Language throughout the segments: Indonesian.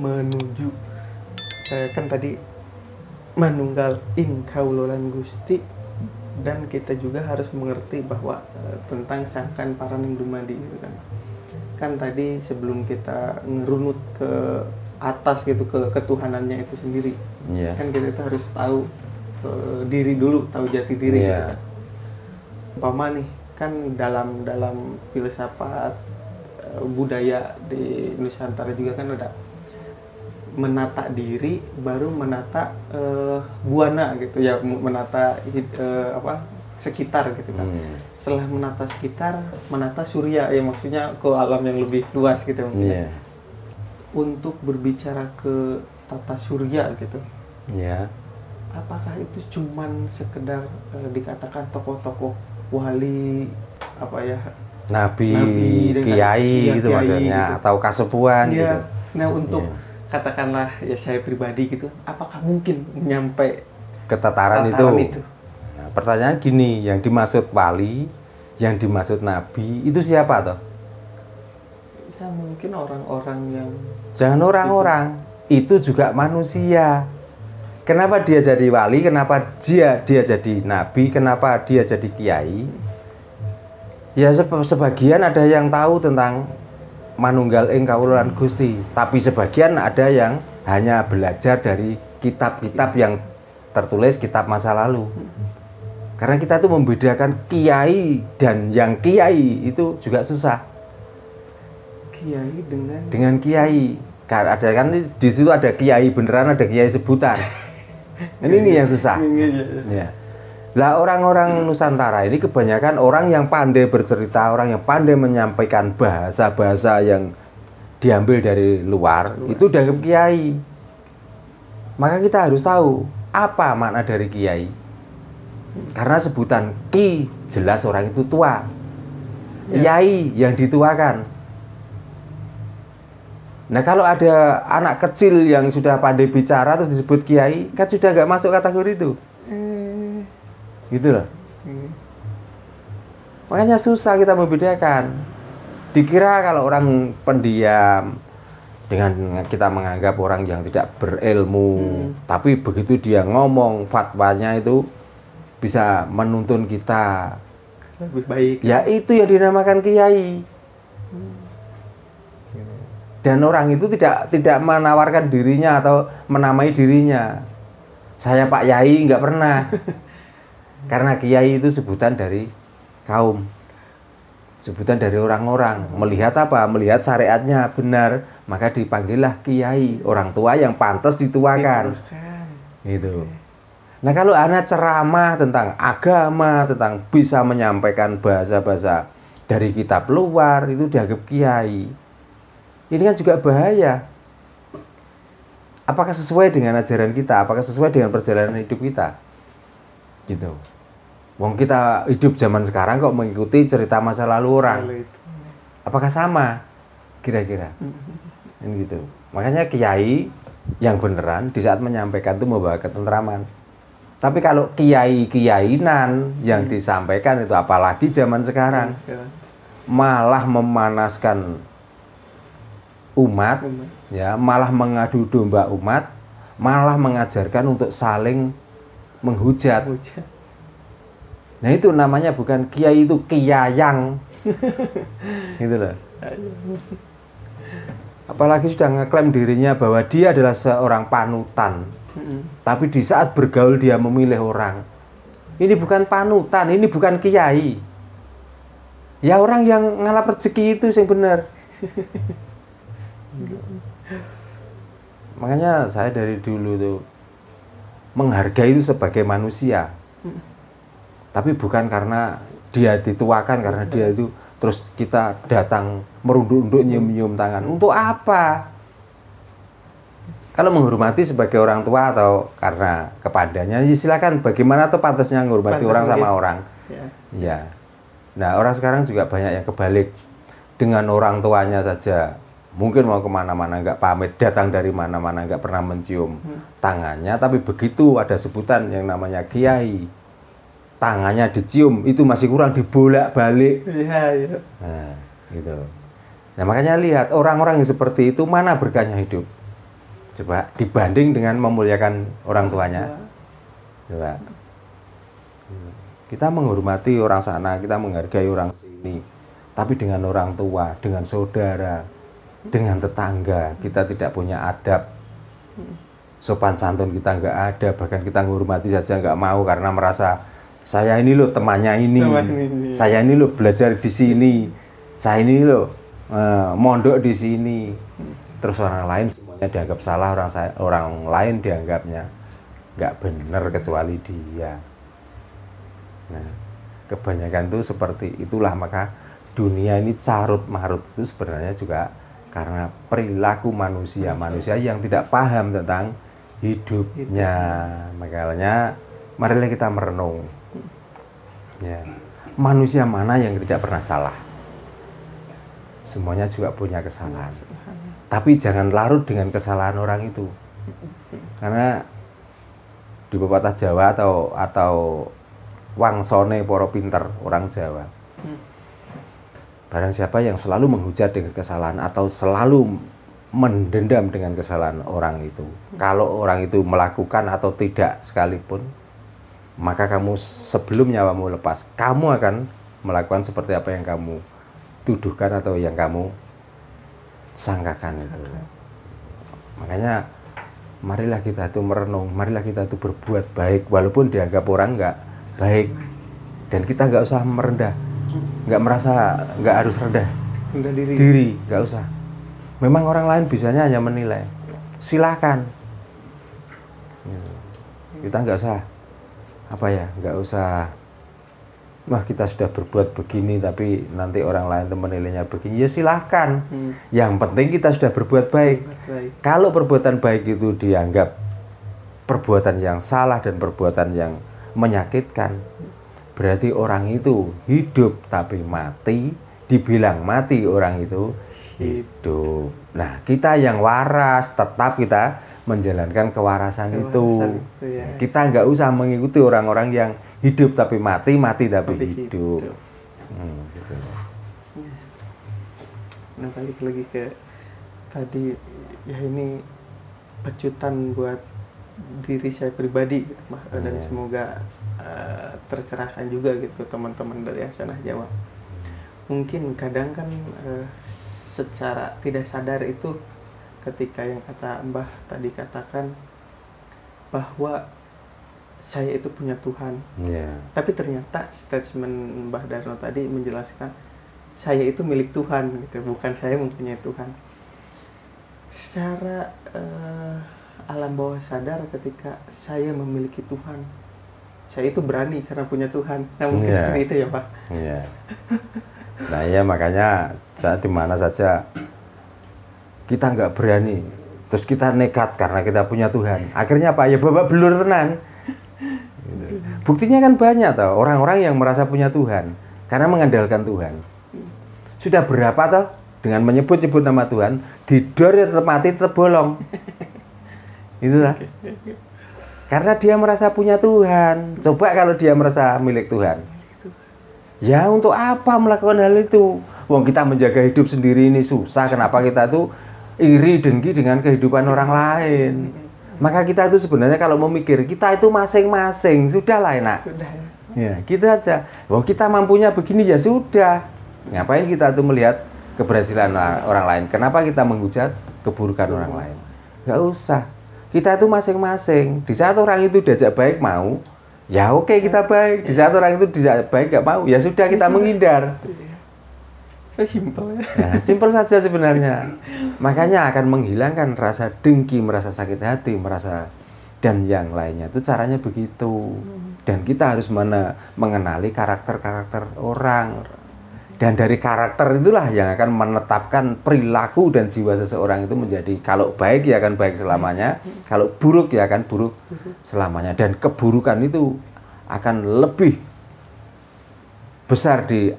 menuju kan tadi manunggal ing kaulolan Gusti, dan kita juga harus mengerti bahwa tentang sangkan paraning dumadi gitu kan. Kan tadi sebelum kita ngerunut ke atas gitu ke ketuhanannya itu sendiri, kan kita itu harus tahu diri dulu, tahu jati diri gitu kan. Umpama nih kan dalam filsafat budaya di Nusantara juga kan ada menata diri baru menata buana gitu ya, menata sekitar gitu kan. Setelah menata sekitar, menata surya ya, maksudnya ke alam yang lebih luas gitu mungkin. Untuk berbicara ke tata surya gitu. Apakah itu cuman sekedar dikatakan tokoh-tokoh wali nabi kiai gitu maksudnya gitu. Atau kasepuan gitu. Nah, untuk katakanlah ya saya pribadi gitu, apakah mungkin nyampe ke tataran itu? Nah, pertanyaan gini, yang dimaksud wali, yang dimaksud nabi itu siapa toh? Ya mungkin orang-orang yang jangan orang-orang, itu juga manusia. Kenapa dia jadi wali? Kenapa dia jadi nabi? Kenapa dia jadi kiai? Ya sebagian ada yang tahu tentang manunggal ing kaulolan Gusti, tapi sebagian ada yang hanya belajar dari kitab-kitab yang tertulis kitab masa lalu. Karena kita tuh membedakan kiai dan yang kiai itu juga susah. Kiai dengan kiai. Ada kan di situ ada kiai beneran, ada kiai sebutan. Ini yang susah. Ya. Lah orang-orang Nusantara ini kebanyakan orang yang pandai bercerita, orang yang pandai menyampaikan bahasa-bahasa yang diambil dari luar. Itu dianggap kiai. Maka kita harus tahu apa makna dari kiai. Karena sebutan ki jelas orang itu tua. Yai yang dituakan. Nah kalau ada anak kecil yang sudah pandai bicara terus disebut kiai, kan sudah nggak masuk kategori itu. Gitu loh. Makanya susah kita membedakan. Dikira kalau orang pendiam, dengan kita menganggap orang yang tidak berilmu, tapi begitu dia ngomong fatwanya itu bisa menuntun kita lebih baik. Ya itu yang dinamakan kiai. Dan orang itu tidak menawarkan dirinya atau menamai dirinya. Saya Pak Yai nggak pernah. Karena kiai itu sebutan dari kaum, sebutan dari orang-orang. Melihat apa? Melihat syariatnya benar, maka dipanggillah kiai, orang tua yang pantas dituakan. Gitu. Nah kalau anak ceramah tentang agama, tentang bisa menyampaikan bahasa-bahasa dari kitab luar, itu dianggap kiai. Ini kan juga bahaya. Apakah sesuai dengan ajaran kita? Apakah sesuai dengan perjalanan hidup kita? Gitu. Wong kita hidup zaman sekarang kok mengikuti cerita masa lalu orang. Apakah sama? Kira-kira. Ini gitu. Makanya kiai yang beneran di saat menyampaikan itu membawa ketentraman. Tapi kalau kiai-kiainan yang disampaikan itu apalagi zaman sekarang malah memanaskan umat, ya, malah mengadu domba umat, malah mengajarkan untuk saling menghujat. Nah itu namanya bukan kiai, itu kiyayang. Gitu loh. Apalagi sudah ngeklaim dirinya bahwa dia adalah seorang panutan. Tapi di saat bergaul dia memilih orang. Ini bukan panutan, ini bukan kiai. Ya orang yang ngalap rezeki itu yang benar. Makanya saya dari dulu tuh menghargai itu sebagai manusia. Tapi bukan karena dia dituakan, karena dia itu terus kita datang merunduk-unduk nyium-nyium tangan. Untuk apa? Kalau menghormati sebagai orang tua atau karena kepadanya, ya silakan. Bagaimana tuh pantasnya menghormati orang sama orang? Ya. Nah orang sekarang juga banyak yang kebalik. Dengan orang tuanya saja mungkin mau kemana-mana nggak pamit, datang dari mana-mana nggak pernah mencium tangannya. Tapi begitu ada sebutan yang namanya kiai, tangannya dicium, itu masih kurang, dibolak-balik. Nah, gitu. Nah, makanya lihat orang-orang yang seperti itu mana berkahnya hidup. Coba dibanding dengan memuliakan orang tuanya. Coba. Kita menghormati orang sana, kita menghargai orang sini. Tapi dengan orang tua, dengan saudara, dengan tetangga, kita tidak punya adab. Sopan santun kita nggak ada, bahkan kita menghormati saja nggak mau karena merasa saya ini loh temannya ini, saya ini loh belajar di sini, saya ini loh mondok di sini. Terus orang lain semuanya dianggap salah, orang lain dianggapnya nggak benar kecuali dia. Nah, kebanyakan itu seperti itulah, maka dunia ini carut marut itu sebenarnya juga karena perilaku manusia yang tidak paham tentang hidupnya. Makanya marilah kita merenung. Ya, manusia mana yang tidak pernah salah? Semuanya juga punya kesalahan. Tapi jangan larut dengan kesalahan orang itu. Karena di pepatah Jawa atau wangsone poro pinter orang Jawa. Barang siapa yang selalu menghujat dengan kesalahan atau selalu mendendam dengan kesalahan orang itu, kalau orang itu melakukan atau tidak sekalipun, maka kamu sebelum nyawamu lepas, kamu akan melakukan seperti apa yang kamu tuduhkan atau yang kamu sangkakan itu. Makanya marilah kita itu merenung, marilah kita itu berbuat baik walaupun dianggap orang nggak baik, dan kita nggak usah merendah, nggak harus rendah diri, nggak usah. Memang orang lain bisanya hanya menilai, silakan. Kita nggak usah nggak usah. Wah, kita sudah berbuat begini tapi nanti orang lain menilainya begini, ya silahkan. Yang penting kita sudah berbuat baik. Kalau perbuatan baik itu dianggap perbuatan yang salah dan perbuatan yang menyakitkan, berarti orang itu hidup tapi mati. Dibilang mati, orang itu hidup. Nah, kita yang waras tetap kita menjalankan kewarasan itu. Ya. Kita nggak usah mengikuti orang-orang yang hidup tapi mati, mati tapi hidup. Gitu. Nah, balik lagi ke tadi, ya ini pecutan buat diri saya pribadi gitu, dan semoga tercerahkan juga gitu teman-teman dari Hasanah Jawa. Mungkin kadang kan secara tidak sadar itu ketika yang kata Mbah tadi katakan bahwa saya itu punya Tuhan. Tapi ternyata statement Mbah Darno tadi menjelaskan saya itu milik Tuhan gitu, bukan saya mempunyai Tuhan. Secara alam bawah sadar ketika saya memiliki Tuhan, saya itu berani karena punya Tuhan. Nah, mungkin seperti itu ya Pak. Nah ya, makanya saat dimana saja kita nggak berani, terus kita nekat karena kita punya Tuhan, akhirnya apa? Ya babak belur tenan. Buktinya kan banyak toh orang-orang yang merasa punya Tuhan karena mengandalkan Tuhan. Sudah berapa toh dengan menyebut-nyebut nama Tuhan, didor ya tetap mati, tetap bolong. Itulah. Karena dia merasa punya Tuhan. Coba kalau dia merasa milik Tuhan, ya untuk apa melakukan hal itu? Wong kita menjaga hidup sendiri ini susah, kenapa kita tuh iri dengki dengan kehidupan orang lain? Maka kita itu sebenarnya kalau memikir, kita itu masing-masing, sudahlah enak. Ya, gitu aja. Wong kita mampunya begini ya sudah. Ngapain kita tuh melihat keberhasilan orang lain? Kenapa kita menghujat keburukan orang lain? Nggak usah. Kita itu masing-masing. Di saat orang itu diajak baik mau, ya oke kita baik. Di saat orang itu diajak baik nggak mau, ya sudah kita menghindar. Simpel ya. Nah, simpel saja sebenarnya. Makanya akan menghilangkan rasa dengki, merasa sakit hati, merasa dan yang lainnya. Itu caranya begitu. Dan kita harus mengenali karakter-karakter orang. Dan dari karakter itulah yang akan menetapkan perilaku dan jiwa seseorang itu menjadi, kalau baik ya akan baik selamanya, kalau buruk ya akan buruk selamanya. Dan keburukan itu akan lebih besar di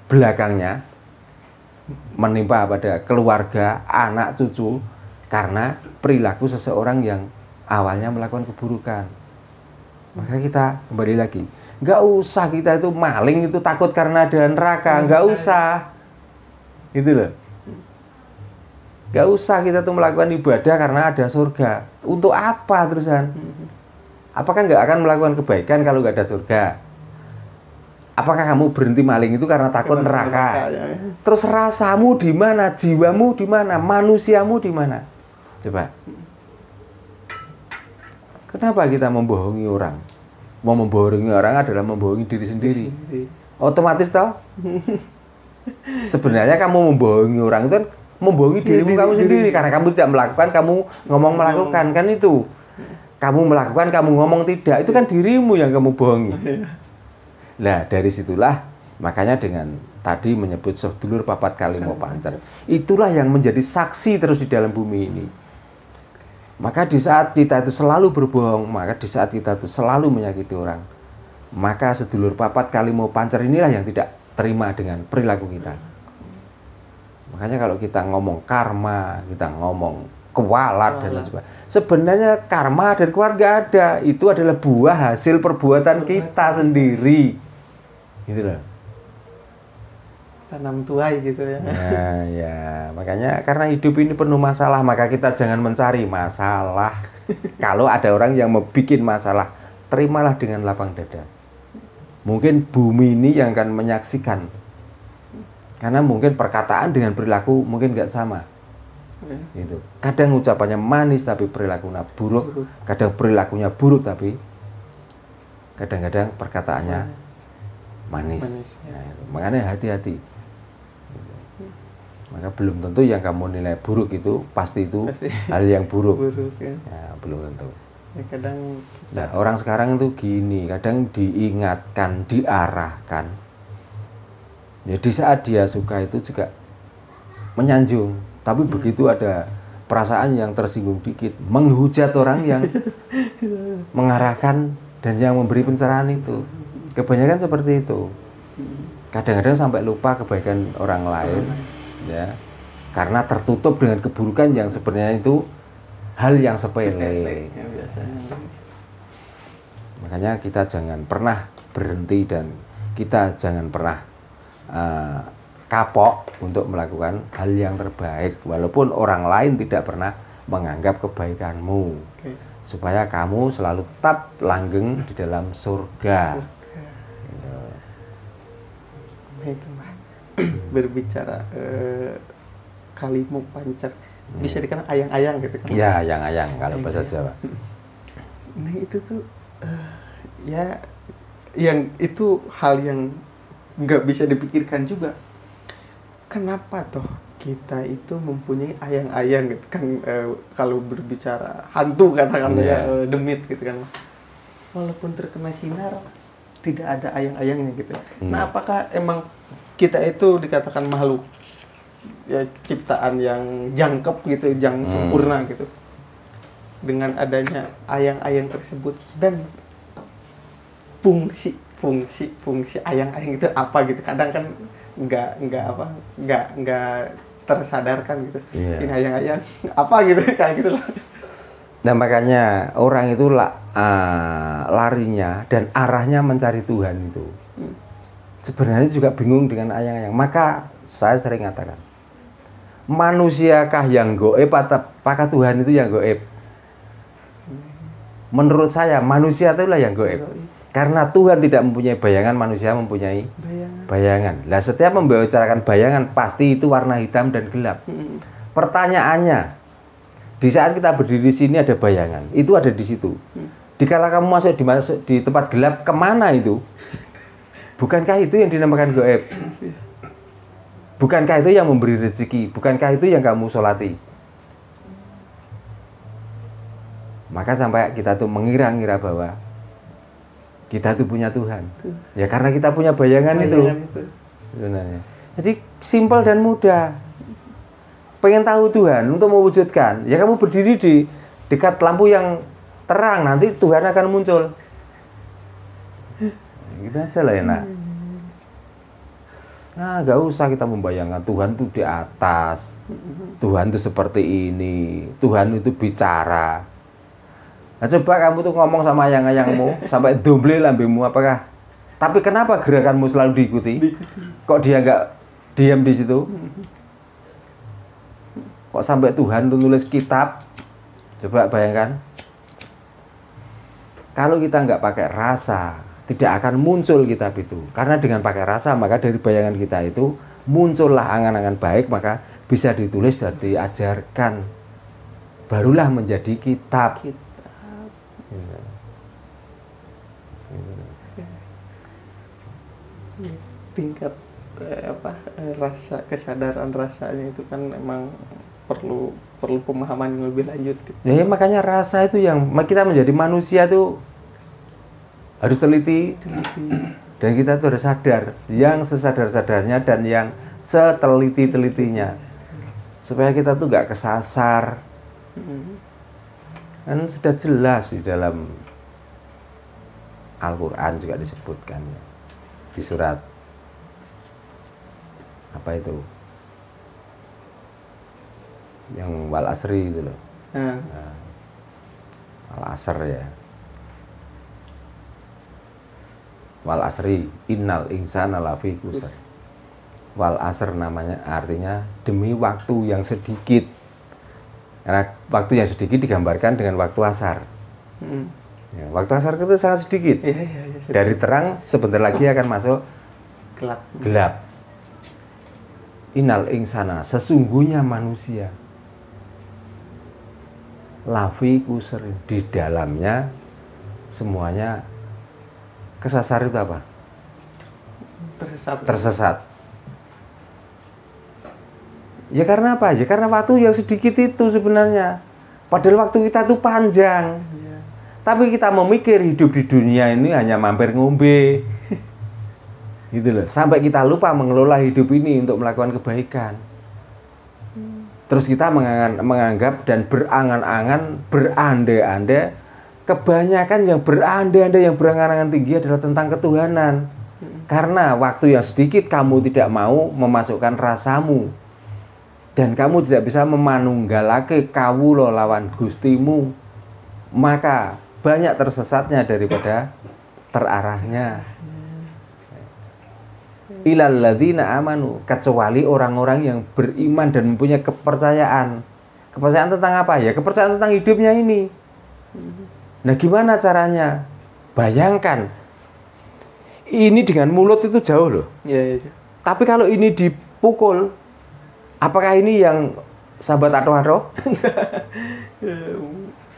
belakangnya, menimpa pada keluarga, anak, cucu, karena perilaku seseorang yang awalnya melakukan keburukan. Maka kita kembali lagi, nggak usah kita itu maling itu takut karena ada neraka, nggak usah, gitu loh. Gak usah kita tuh melakukan ibadah karena ada surga. Untuk apa terusan? Apakah nggak akan melakukan kebaikan kalau nggak ada surga? Apakah kamu berhenti maling itu karena takut neraka? Ya. Terus rasamu di mana? Jiwamu di mana? Manusiamu di mana? Coba. Kenapa kita membohongi orang? Mau membohongi orang adalah membohongi diri sendiri. Otomatis toh? Sebenarnya kamu membohongi orang itu kan membohongi dirimu kamu sendiri karena kamu tidak melakukan, kamu ngomong melakukan, kan itu. Kamu melakukan, kamu ngomong tidak, itu kan dirimu yang kamu bohongi. Nah, dari situlah makanya dengan tadi menyebut sedulur papat kali mau pancar. Itulah yang menjadi saksi terus di dalam bumi ini. Maka di saat kita itu selalu berbohong, maka di saat kita itu selalu menyakiti orang, maka sedulur papat kali mau pancar inilah yang tidak terima dengan perilaku kita. Makanya kalau kita ngomong karma, kita ngomong kualat dan lain sebagainya. Sebenarnya karma dan kualat nggak ada. Itu adalah buah hasil perbuatan kita sendiri. Gitu loh. Tanam tuai gitu ya. Nah, ya, makanya karena hidup ini penuh masalah, maka kita jangan mencari masalah. Kalau ada orang yang mau bikin masalah, terimalah dengan lapang dada. Mungkin bumi ini yang akan menyaksikan. Karena mungkin perkataan dengan perilaku mungkin nggak sama. Gitu. Kadang ucapannya manis tapi perilakunya buruk. Kadang perilakunya buruk tapi kadang-kadang perkataannya manis. Ya, makanya hati-hati. Maka belum tentu yang kamu nilai buruk itu pasti hal yang buruk. Ya, belum tentu. Ya, kadang nah, orang sekarang itu gini, kadang diingatkan, diarahkan. Ya, di saat dia suka itu juga menyanjung, tapi begitu ada perasaan yang tersinggung dikit, menghujat orang yang mengarahkan dan yang memberi pencerahan itu. Kebanyakan seperti itu. Kadang-kadang sampai lupa kebaikan orang lain, ya, karena tertutup dengan keburukan yang sebenarnya itu hal yang sepele. Ya, biasanya. Makanya kita jangan pernah berhenti dan kita jangan pernah kapok untuk melakukan hal yang terbaik walaupun orang lain tidak pernah menganggap kebaikanmu. Supaya kamu selalu tetap langgeng di dalam surga. Baik, Mbak. Berbicara kalimu pancar bisa dikenal ayang-ayang gitu kan? Ya, ayang-ayang kalau bahasa Jawa. Nah itu tuh ya yang itu hal yang nggak bisa dipikirkan juga. Kenapa toh kita itu mempunyai ayang-ayang gitu kan, kalau berbicara hantu katakan ya, demit gitu kan. Walaupun terkena sinar tidak ada ayang-ayangnya gitu. Nah, apakah emang kita itu dikatakan makhluk ya ciptaan yang jangkep gitu, yang sempurna gitu. Dengan adanya ayang-ayang tersebut dan fungsi ayang-ayang itu apa gitu, kadang kan nggak tersadarkan gitu. Ini ayang-ayang apa gitu kayak gitu lah. Nah, makanya orang itu larinya dan arahnya mencari Tuhan itu sebenarnya juga bingung dengan ayang-ayang. Maka saya sering katakan, manusiakah yang goib apakah Tuhan itu yang goib? Menurut saya manusia itulah yang goib. Karena Tuhan tidak mempunyai bayangan, manusia mempunyai bayangan. Lah, setiap membicarakan bayangan pasti itu warna hitam dan gelap. Pertanyaannya, di saat kita berdiri di sini ada bayangan, itu ada di situ. Dikala kamu masuk di tempat gelap, kemana itu? Bukankah itu yang dinamakan gaib? Bukankah itu yang memberi rezeki? Bukankah itu yang kamu sholati? Maka sampai kita tuh mengira-ngira bahwa kita tuh punya Tuhan. Ya karena kita punya bayangan itu. Sebenarnya. Jadi simpel dan mudah. Pengen tahu Tuhan untuk mewujudkan, ya kamu berdiri di dekat lampu yang terang, nanti Tuhan akan muncul. Gitu aja lah enak. Nah, gak usah kita membayangkan Tuhan itu di atas, Tuhan itu seperti ini, Tuhan itu bicara. Nah, coba kamu tuh ngomong sama ayang-ayangmu sampai domble lambemu, apakah? Tapi kenapa gerakanmu selalu diikuti? Kok dia nggak diam di situ? Kok sampai Tuhan tuh nulis kitab? Coba bayangkan. Kalau kita nggak pakai rasa, tidak akan muncul kitab itu. Karena dengan pakai rasa, maka dari bayangan kita itu muncullah angan-angan baik, maka bisa ditulis dan diajarkan. Barulah menjadi kitab. Tingkat rasa kesadaran rasanya itu kan emang perlu pemahaman yang lebih lanjut gitu. Ya, makanya rasa itu yang kita menjadi manusia itu harus teliti. Dan kita tuh harus sadar yang sesadar-sadarnya dan yang seteliti-telitinya, supaya kita tuh nggak kesasar. Kan sudah jelas di dalam Al-Quran juga disebutkan di surat apa itu yang wal asri itu loh. Nah, wal asr ya, wal asri innal insana lafi khusr. Wal asr namanya artinya demi waktu yang sedikit, karena waktu yang sedikit digambarkan dengan waktu asar. Ya, waktu asar itu sangat sedikit. Ya, dari terang sebentar lagi akan masuk gelap. Innal insana, sesungguhnya manusia, lafi khusr, di dalamnya semuanya kesasar. Itu apa? Tersesat. Ya karena apa? Ya karena waktu yang sedikit itu sebenarnya. Padahal waktu kita tuh panjang. Ya. Tapi kita memikir hidup di dunia ini hanya mampir ngombe. Gitu loh. Sampai kita lupa mengelola hidup ini untuk melakukan kebaikan. Terus kita menganggap dan berangan-angan, berandai-andai, kebanyakan yang berandai-andai, yang berangan-angan tinggi adalah tentang ketuhanan. Karena waktu yang sedikit kamu tidak mau memasukkan rasamu, dan kamu tidak bisa memanunggalake kawula lawan gustimu, maka banyak tersesatnya daripada terarahnya. Ilal ladzina amanu, kecuali orang-orang yang beriman dan mempunyai kepercayaan. Kepercayaan tentang apa? Ya kepercayaan tentang hidupnya ini. Nah gimana caranya? Bayangkan, ini dengan mulut itu jauh loh. Ya. Tapi kalau ini dipukul, apakah ini yang sahabat ado-ado?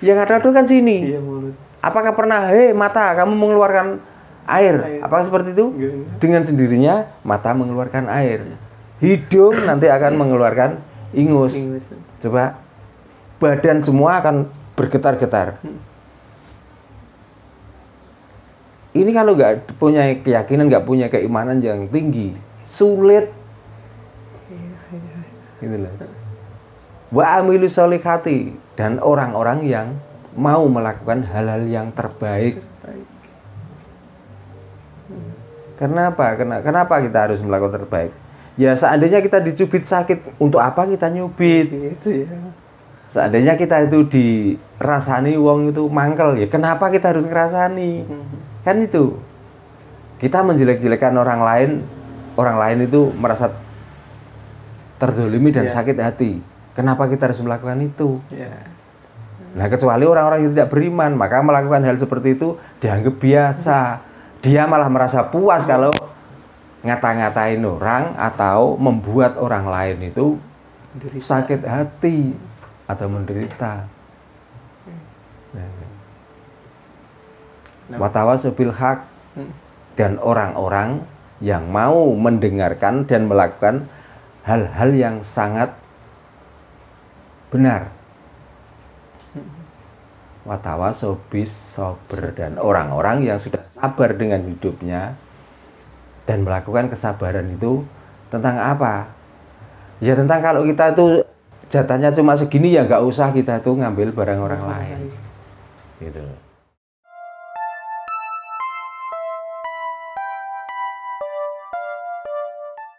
Yang ado-ado kan sini. Iya, mulut. Apakah pernah, mata kamu mengeluarkan air? Apakah seperti itu? Enggak. Dengan sendirinya mata mengeluarkan air. Hidung nanti akan mengeluarkan ingus. Coba, badan semua akan bergetar-getar. Ini kalau nggak punya keyakinan, nggak punya keimanan yang tinggi, sulit. Gitu loh. Wa amilu sholihati, dan orang-orang yang mau melakukan hal-hal yang terbaik. Kenapa? Kenapa kita harus melakukan terbaik? Ya seandainya kita dicubit sakit, untuk apa kita nyubit? Gitu ya. Seandainya kita itu dirasani wong itu mangkel, ya kenapa kita harus ngerasani? Kan itu. Kita menjelek-jelekan orang lain itu merasa terdolimi dan sakit hati. Kenapa kita harus melakukan itu? Ya. Nah kecuali orang-orang yang tidak beriman, maka melakukan hal seperti itu dianggap biasa. Dia malah merasa puas kalau ngata-ngatain orang atau membuat orang lain itu sakit hati atau menderita. Watawasau bil haq, dan orang-orang yang mau mendengarkan dan melakukan hal-hal yang sangat benar. Watawasau bis sabr, dan orang-orang yang sudah sabar dengan hidupnya dan melakukan kesabaran itu tentang apa? Ya tentang kalau kita itu jatahnya cuma segini, ya nggak usah kita tuh ngambil barang orang lain. Gitu.